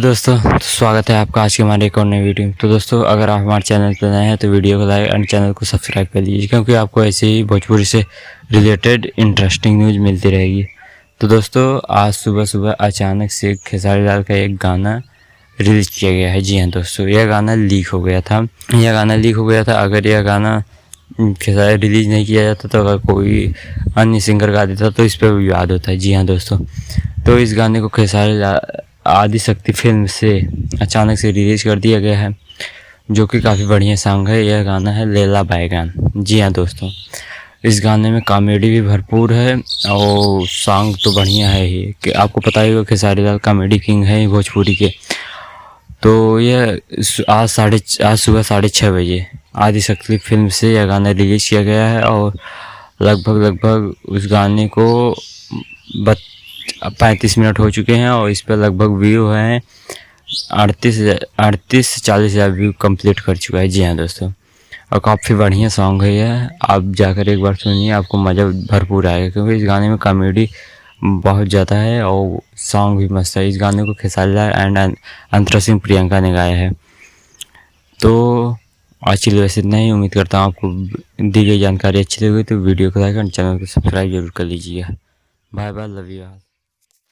दोस्तों स्वागत है आपका आज के हमारे एक और नई वीडियो में। तो दोस्तों अगर आप हमारे चैनल पर नए हैं तो वीडियो को लाइक एंड चैनल को सब्सक्राइब कर लीजिए, क्योंकि आपको ऐसे ही भोजपुरी से रिलेटेड इंटरेस्टिंग न्यूज़ मिलती रहेगी। तो दोस्तों आज सुबह सुबह अचानक से खेसारी लाल का एक गाना रिलीज किया गया है। जी हाँ दोस्तों, यह गाना लीक हो गया था। अगर यह गाना खेसारी रिलीज नहीं किया जाता तो अगर कोई अन्य सिंगर गा देता तो इस पर विवाद होता है। जी हाँ दोस्तों, तो इस गाने को खेसारी आदिशक्ति फिल्म से अचानक से रिलीज कर दिया गया है, जो कि काफ़ी बढ़िया सॉन्ग है। यह गाना है लैला बैगन। जी हाँ दोस्तों, इस गाने में कॉमेडी भी भरपूर है और सॉन्ग तो बढ़िया है ही। कि आपको पता ही होगा खेसारी लाल कॉमेडी किंग है भोजपुरी के। तो यह आज सुबह 6:30 बजे आदिशक्ति फिल्म से यह गाना रिलीज किया गया है और लगभग उस गाने को 35 मिनट हो चुके हैं और इस पर लगभग व्यू हैं 38 से 40 हज़ार व्यू कंप्लीट कर चुका है। जी हाँ दोस्तों, और काफ़ी बढ़िया सॉन्ग है यह। आप जाकर एक बार सुनिए, आपको मज़ा भरपूर आएगा, क्योंकि इस गाने में कॉमेडी बहुत ज़्यादा है और सॉन्ग भी मस्त है। इस गाने को खेसारी लाल एंड अंतरा सिंह प्रियंका ने गाया है। तो आज के लिए वैसे इतना ही। उम्मीद करता हूँ आपको दी गई जानकारी अच्छी लगी तो वीडियो को लाइक और चैनल को सब्सक्राइब जरूर कर लीजिएगा। Bye bye, love you all.